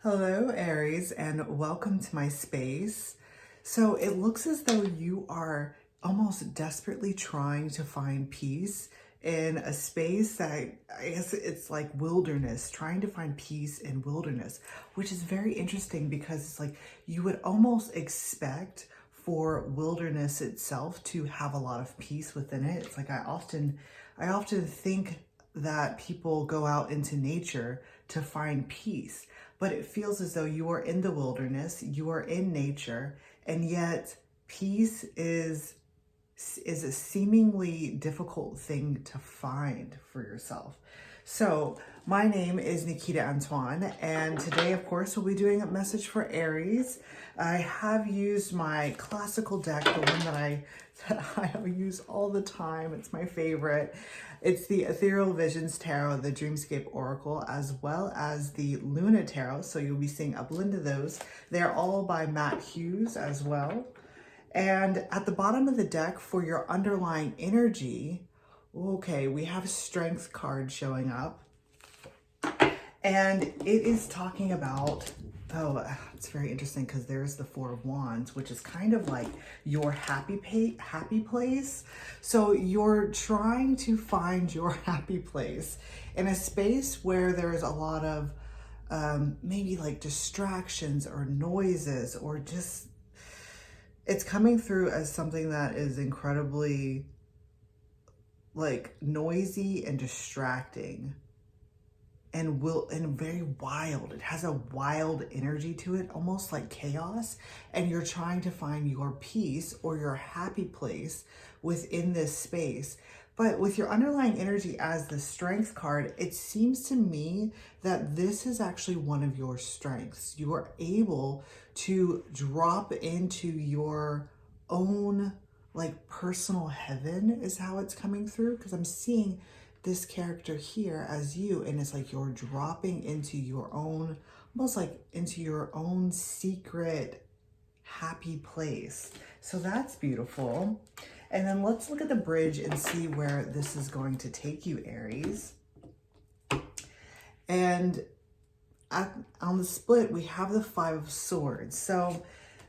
Hello, Aries, and welcome to my space. So it looks as though you are almost desperately trying to find peace in a space that I guess it's like wilderness, trying to find peace in wilderness, which is very interesting because it's like you would almost expect for wilderness itself to have a lot of peace within it. It's like I often think that people go out into nature to find peace, but it feels as though you are in the wilderness, you are in nature, and yet peace is a seemingly difficult thing to find for yourself. So my name is Nikita Antoine, and today, of course, we'll be doing a message for Aries. I have used my classical deck, the one that I use all the time. It's my favorite. It's the Ethereal Visions Tarot, the Dreamscape Oracle, as well as the Luna Tarot. So you'll be seeing a blend of those. They're all by Hughes as well. And at the bottom of the deck for your underlying energy, okay, we have a strength card showing up. And it is talking about, it's very interesting because there's the Four of Wands, which is kind of like your happy place. So you're trying to find your happy place in a space where there's a lot of maybe like distractions or noises, or just it's coming through as something that is incredibly like noisy and distracting and very wild. It has a wild energy to it, almost like chaos. And you're trying to find your peace or your happy place within this space. But with your underlying energy as the strength card, it seems to me that this is actually one of your strengths. You are able to drop into your own like personal heaven is how it's coming through, because I'm seeing this character here as you, and it's like you're dropping into your own, almost like into your own secret happy place. So that's beautiful. And then let's look at the bridge and see where this is going to take you, Aries. And on the split, we have the Five of Swords. So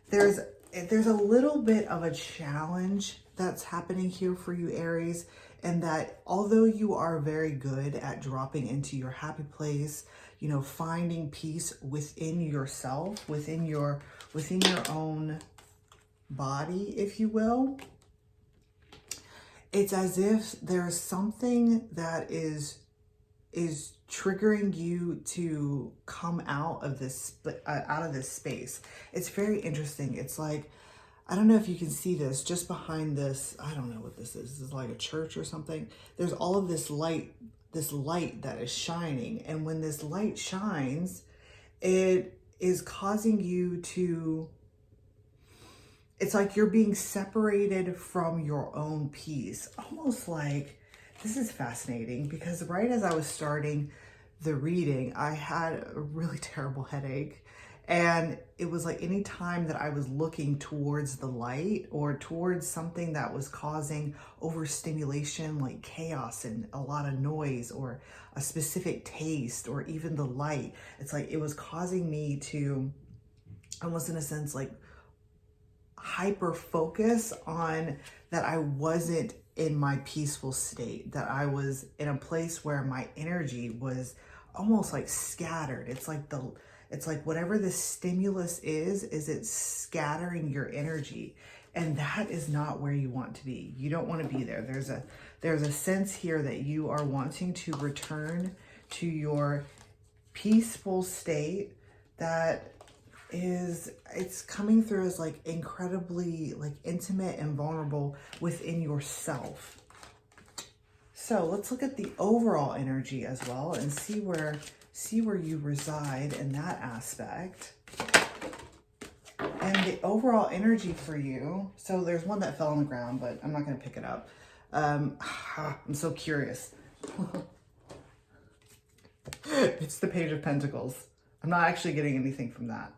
there's a little bit of a challenge that's happening here for you, Aries, and that although you are very good at dropping into your happy place, you know, finding peace within yourself, within your own body, if you will, it's as if there's something that is triggering you to come out of this space. It's very interesting. It's like, I don't know if you can see this just behind this. I don't know what this is. This is like a church or something. There's all of this light that is shining. And when this light shines, it is causing you to, it's like you're being separated from your own peace. Almost like, this is fascinating because right as I was starting the reading, I had a really terrible headache. And it was like any time that I was looking towards the light or towards something that was causing overstimulation, like chaos and a lot of noise or a specific taste or even the light, it's like it was causing me to almost in a sense like hyper focus on that I wasn't in my peaceful state, that I was in a place where my energy was almost like scattered. It's like whatever the stimulus is it scattering your energy. And that is not where you want to be. You don't want to be there. There's a sense here that you are wanting to return to your peaceful state that it's coming through as like incredibly like intimate and vulnerable within yourself. So let's look at the overall energy as well and see where you reside in that aspect. And the overall energy for you, so there's one that fell on the ground, but I'm not going to pick it up. I'm so curious. It's the Page of Pentacles. I'm not actually getting anything from that.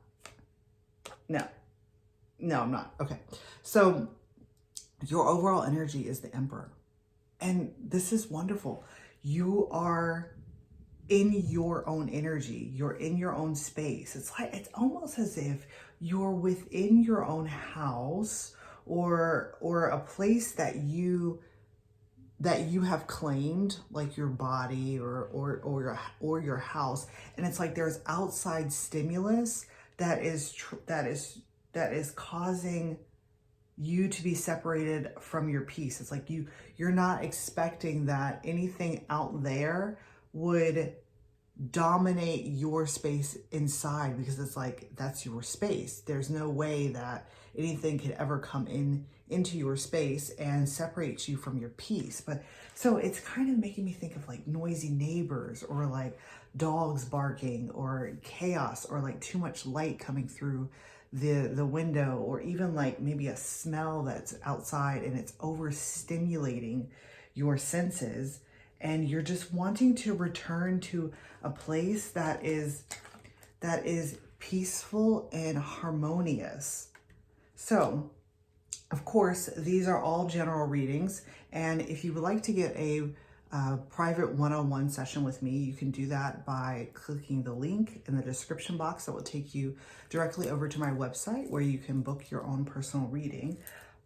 No, I'm not. Okay. So your overall energy is the Emperor. And this is wonderful. You are in your own energy. You're in your own space. It's almost as if you're within your own house, or a place that you have claimed, like your body or your house. And it's like there's outside stimulus that is causing you to be separated from your peace. It's like you're not expecting that anything out there would dominate your space inside, because it's like that's your space. There's no way that anything could ever come into your space and separate you from your peace. But so it's kind of making me think of like noisy neighbors, or like dogs barking, or chaos, or like too much light coming through the window, or even like maybe a smell that's outside and it's overstimulating your senses, and you're just wanting to return to a place that is peaceful and harmonious. So, of course, these are all general readings, and if you would like to get a private one-on-one session with me, you can do that by clicking the link in the description box that will take you directly over to my website, where you can book your own personal reading.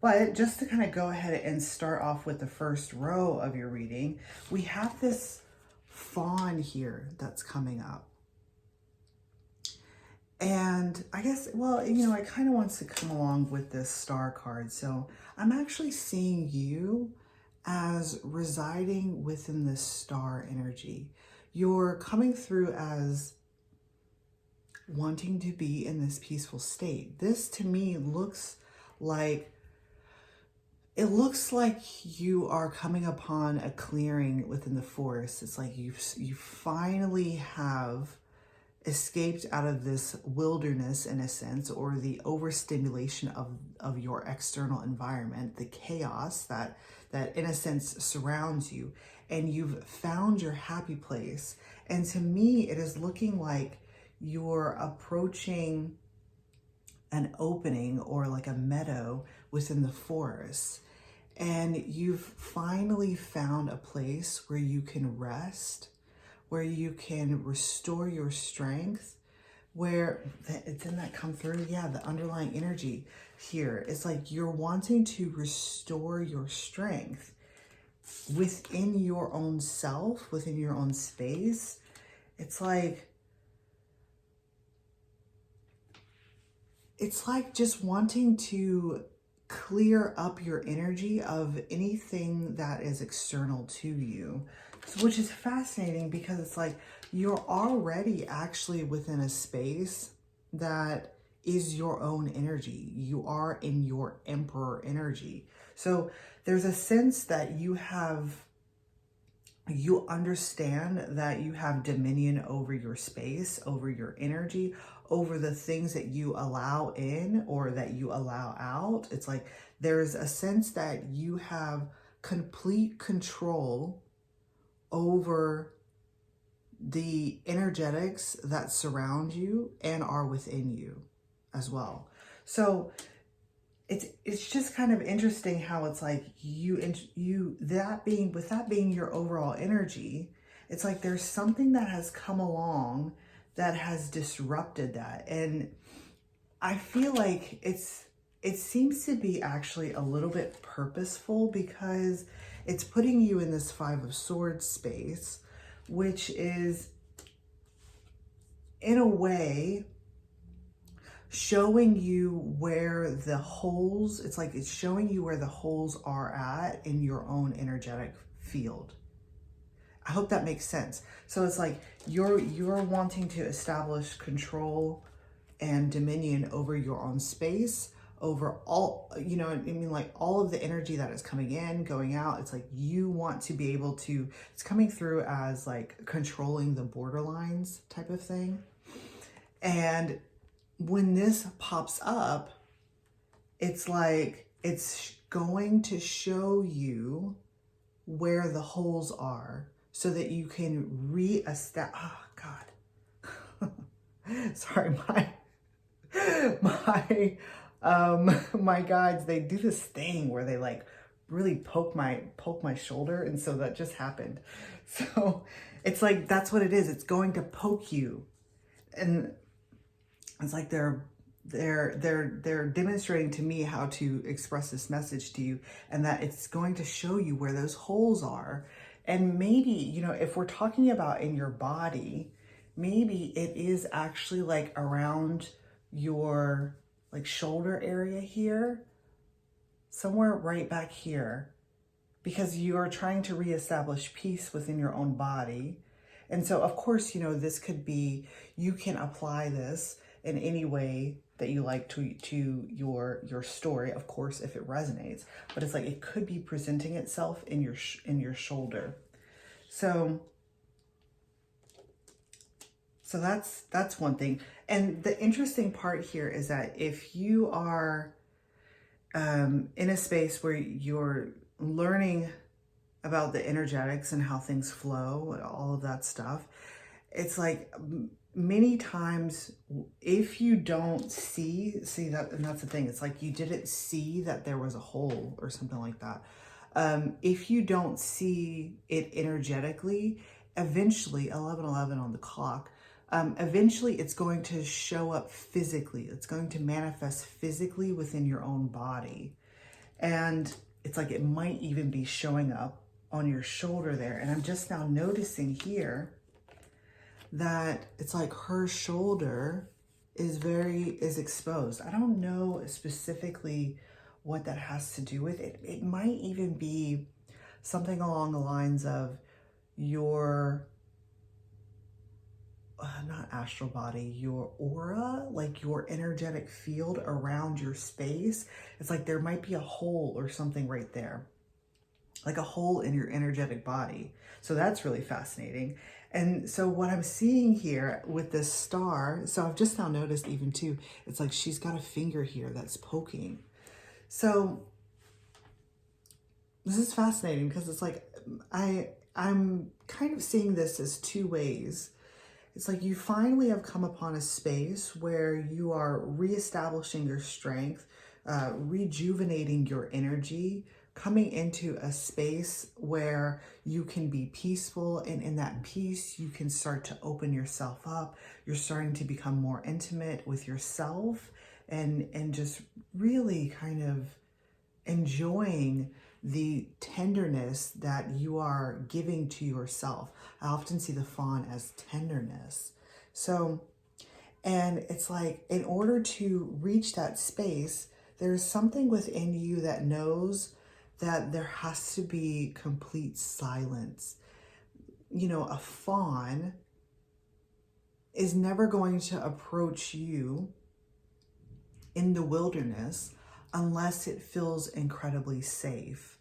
But just to kind of go ahead and start off with the first row of your reading, we have this fawn here that's coming up. And I guess, well, it kind of wants to come along with this star card. So I'm actually seeing you as residing within this star energy. You're coming through as wanting to be in this peaceful state. This to me looks like you are coming upon a clearing within the forest. It's like you finally have escaped out of this wilderness, in a sense, or the overstimulation of your external environment, the chaos that in a sense surrounds you, and you've found your happy place. And to me, it is looking like you're approaching an opening, or like a meadow within the forest. And you've finally found a place where you can rest, where you can restore your strength, where didn't that come through? Yeah, the underlying energy here is like you're wanting to restore your strength within your own self, within your own space. It's like just wanting to clear up your energy of anything that is external to you, which is fascinating, because it's like you're already actually within a space that is your own energy. You are in your emperor energy. So there's a sense that you understand that you have dominion over your space, over your energy, over the things that you allow in or that you allow out. It's like there's a sense that you have complete control over the energetics that surround you and are within you as well. So it's just kind of interesting how it's like that being your overall energy, it's like there's something that has come along that has disrupted that. And I feel like it seems to be actually a little bit purposeful, because it's putting you in this Five of Swords space, which is in a way showing you where the holes, it's like it's showing you where the holes are at in your own energetic field. I hope that makes sense. So it's like you're wanting to establish control and dominion over your own space, over all, like all of the energy that is coming in, going out. It's like you want to be able to, it's coming through as like controlling the borderlines type of thing. And when this pops up, it's like it's going to show you where the holes are so that you can reestablish. Oh God. Sorry, my guides, they do this thing where they like really poke my shoulder, and so that just happened. So it's like that's what it is. It's going to poke you, and it's like they're demonstrating to me how to express this message to you, and that it's going to show you where those holes are. And maybe, you know, if we're talking about in your body, maybe it is actually like around your like shoulder area here, somewhere right back here, because you are trying to reestablish peace within your own body. And so, of course, you know, this could be, you can apply this in any way that you like to your story, of course, if it resonates. But it's like it could be presenting itself in your shoulder. So that's one thing. And the interesting part here is that if you are in a space where you're learning about the energetics and how things flow and all of that stuff, it's like many times if you don't see that, and that's the thing, it's like you didn't see that there was a hole or something like that. If you don't see it energetically, eventually 11:11 on the clock, eventually it's going to show up physically. It's going to manifest physically within your own body. And it's like it might even be showing up on your shoulder there. And I'm just now noticing here that it's like her shoulder is exposed. I don't know specifically what that has to do with it. It might even be something along the lines of your not astral body, your aura, like your energetic field around your space. It's like there might be a hole or something right there, like a hole in your energetic body. So that's really fascinating. And so what I'm seeing here with this star, so I've just now noticed even too, it's like she's got a finger here that's poking. So this is fascinating because it's like I'm kind of seeing this as two ways. It's like you finally have come upon a space where you are reestablishing your strength, rejuvenating your energy, coming into a space where you can be peaceful, and in that peace you can start to open yourself up. You're starting to become more intimate with yourself and just really kind of enjoying the tenderness that you are giving to yourself. I often see the fawn as tenderness. So, and it's like in order to reach that space, there's something within you that knows that there has to be complete silence. You know, a fawn is never going to approach you in the wilderness unless it feels incredibly safe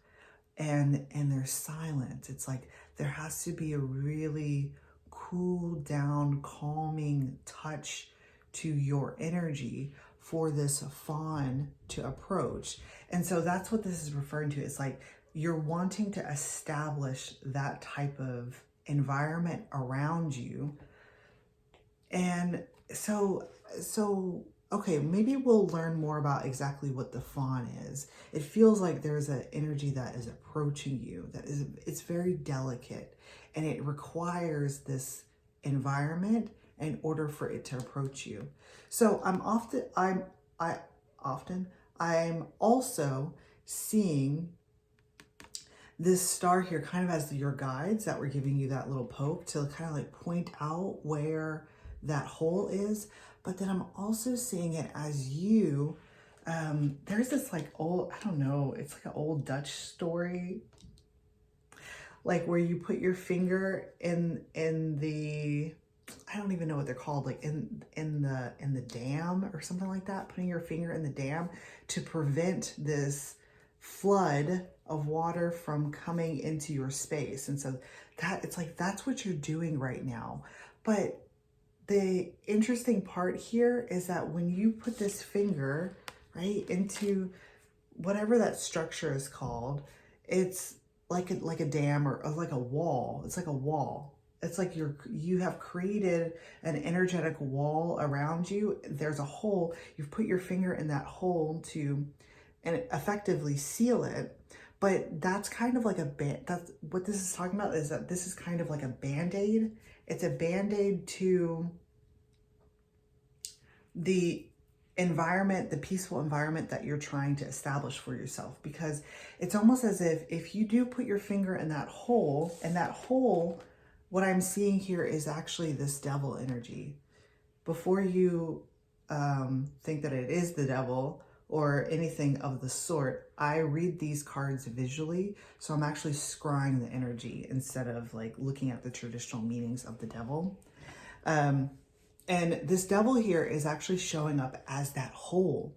and there's silence. It's like there has to be a really cool down, calming touch to your energy for this fawn to approach. And so that's what this is referring to. It's like you're wanting to establish that type of environment around you. And so okay, maybe we'll learn more about exactly what the fawn is. It feels like there's an energy that is approaching you, it's very delicate, and it requires this environment in order for it to approach you. So I'm also seeing this star here kind of as your guides that were giving you that little poke to kind of like point out where that hole is. But then I'm also seeing it as you, there's this like old, I don't know, it's like an old Dutch story, like where you put your finger in the, I don't even know what they're called, like in the dam or something like that, putting your finger in the dam to prevent this flood of water from coming into your space. And so that, it's like, that's what you're doing right now. But the interesting part here is that when you put this finger right into whatever that structure is called, it's like a dam or like a wall. It's like a wall. It's like you have created an energetic wall around you. There's a hole. You've put your finger in that hole to and effectively seal it. But that's kind of like that's what this is talking about, is that this is kind of like a band-aid. It's a band-aid to the environment, the peaceful environment that you're trying to establish for yourself. Because it's almost as if you do put your finger in that hole, and that hole, what I'm seeing here is actually this devil energy. Before you think that it is the devil or anything of the sort, I read these cards visually. So I'm actually scrying the energy instead of like looking at the traditional meanings of the devil. And this devil here is actually showing up as that hole.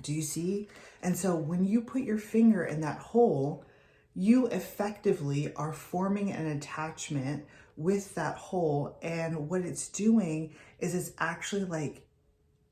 Do you see? And so when you put your finger in that hole, you effectively are forming an attachment with that hole. And what it's doing is it's actually like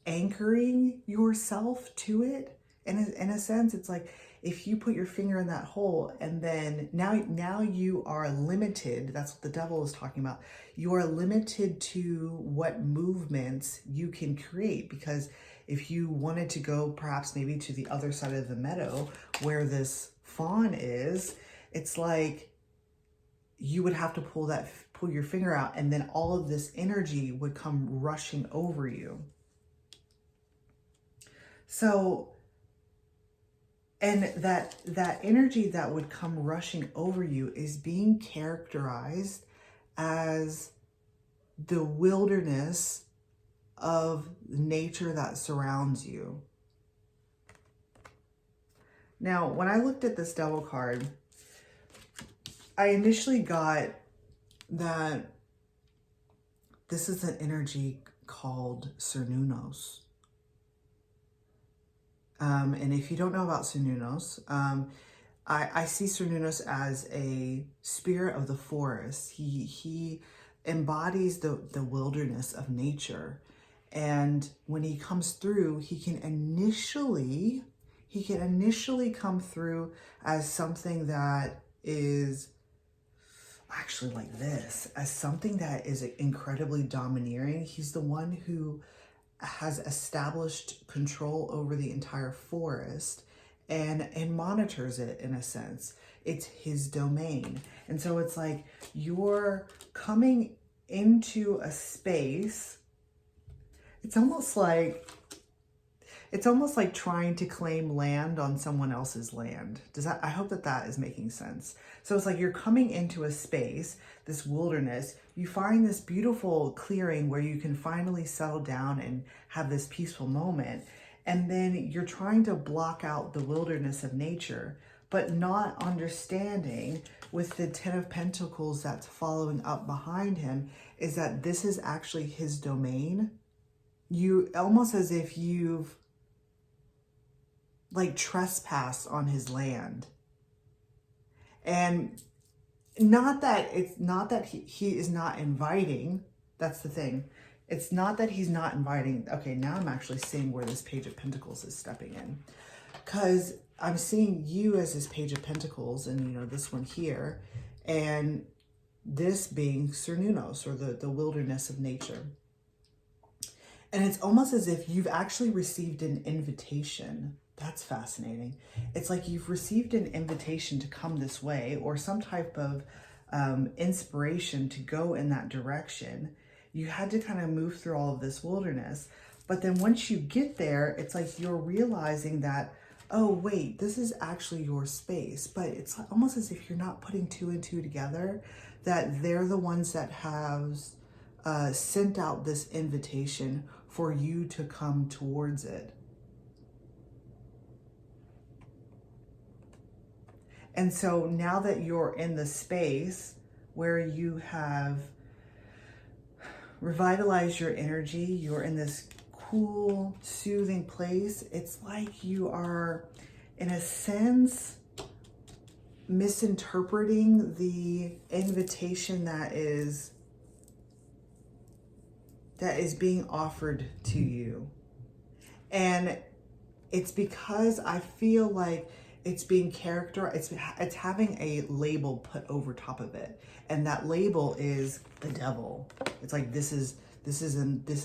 anchoring yourself to it. And in a sense, it's like if you put your finger in that hole, and then now you are limited. That's what the devil is talking about. You are limited to what movements you can create, because if you wanted to go perhaps maybe to the other side of the meadow where this fawn is, it's like you would have to pull your finger out, and then all of this energy would come rushing over you. So, and that energy that would come rushing over you is being characterized as the wilderness of nature that surrounds you. Now, when I looked at this devil card, I initially got that this is an energy called Cernunnos. And if you don't know about Cernunnos, I see Cernunnos as a spirit of the forest. He embodies the wilderness of nature. And when he comes through, he can initially come through as something that is actually like this, as something that is incredibly domineering. He's the one who has established control over the entire forest and monitors it in a sense. It's his domain. And so it's like you're coming into a space. It's almost like trying to claim land on someone else's land. I hope that is making sense. So it's like you're coming into a space, this wilderness, you find this beautiful clearing where you can finally settle down and have this peaceful moment. And then you're trying to block out the wilderness of nature, but not understanding with the 10 of Pentacles that's following up behind him is that this is actually his domain. You almost as if you've like trespassed on his land. And not that he is not inviting. That's the thing. It's not that he's not inviting. Okay, now I'm actually seeing where this Page of Pentacles is stepping in. Because I'm seeing you as this Page of Pentacles, and you know, this one here, and this being Cernunnos, or the wilderness of nature. And it's almost as if you've actually received an invitation. That's fascinating. It's like you've received an invitation to come this way, or some type of inspiration to go in that direction. You had to kind of move through all of this wilderness. But then once you get there, it's like you're realizing that, oh, wait, this is actually your space. But it's almost as if you're not putting two and two together, that they're the ones that have sent out this invitation for you to come towards it. And so now that you're in the space where you have revitalized your energy, you're in this cool, soothing place, it's like you are, in a sense, misinterpreting the invitation that is being offered to you. And it's because I feel like it's being characterized, it's having a label put over top of it. And that label is the devil. It's like, this is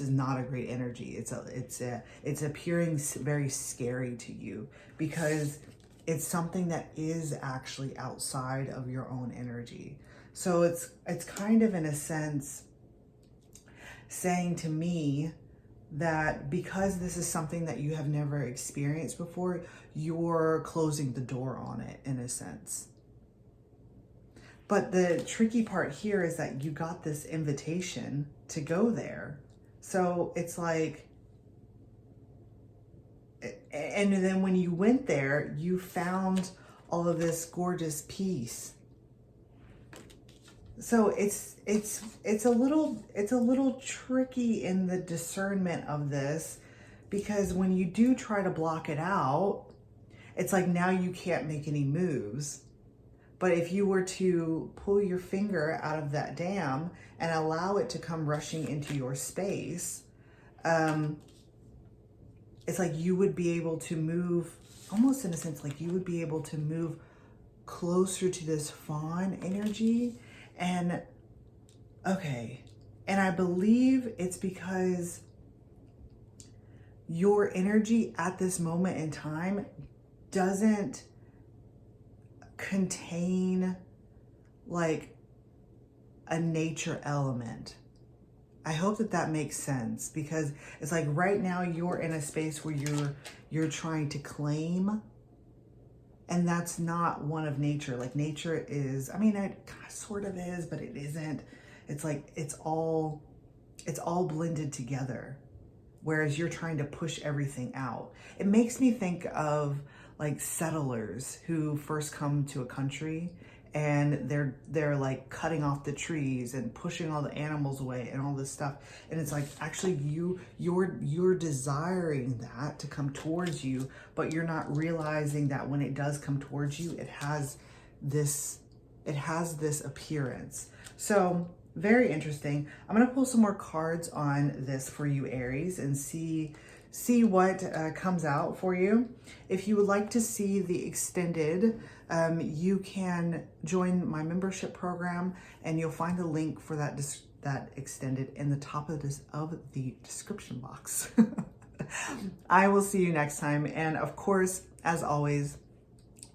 not a great energy. It's appearing very scary to you, because it's something that is actually outside of your own energy. So it's kind of, in a sense, saying to me that because this is something that you have never experienced before, you're closing the door on it, in a sense. But the tricky part here is that you got this invitation to go there. So it's like, and then when you went there, you found all of this gorgeous peace. So it's a little tricky in the discernment of this, because when you do try to block it out, it's like now you can't make any moves. But if you were to pull your finger out of that dam and allow it to come rushing into your space, it's like you would be able to move, almost in a sense, like you would be able to move closer to this fawn energy. And okay, and I believe it's because your energy at this moment in time doesn't contain like a nature element. I hope that that makes sense, because it's like right now you're in a space where you're trying to claim, and that's not one of nature. Like nature is, I mean, it sort of is, but it isn't. It's like it's all blended together, whereas you're trying to push everything out. It makes me think of like settlers who first come to a country, and they're like cutting off the trees and pushing all the animals away and all this stuff. And it's like, actually you're desiring that to come towards you, but you're not realizing that when it does come towards you, it has this appearance. So very interesting. I'm going to pull some more cards on this for you, Aries, and see what comes out for you. If you would like to see the extended, you can join my membership program, and you'll find the link for that extended in the top of the description box. I will see you next time. And of course, as always,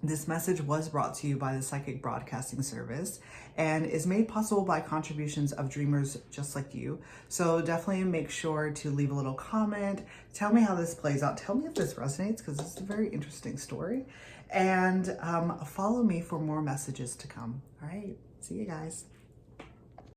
this message was brought to you by the Psychic Broadcasting Service and is made possible by contributions of dreamers just like you. So definitely make sure to leave a little comment. Tell me how this plays out. Tell me if this resonates, because it's a very interesting story. And follow me for more messages to come. All right. See you guys.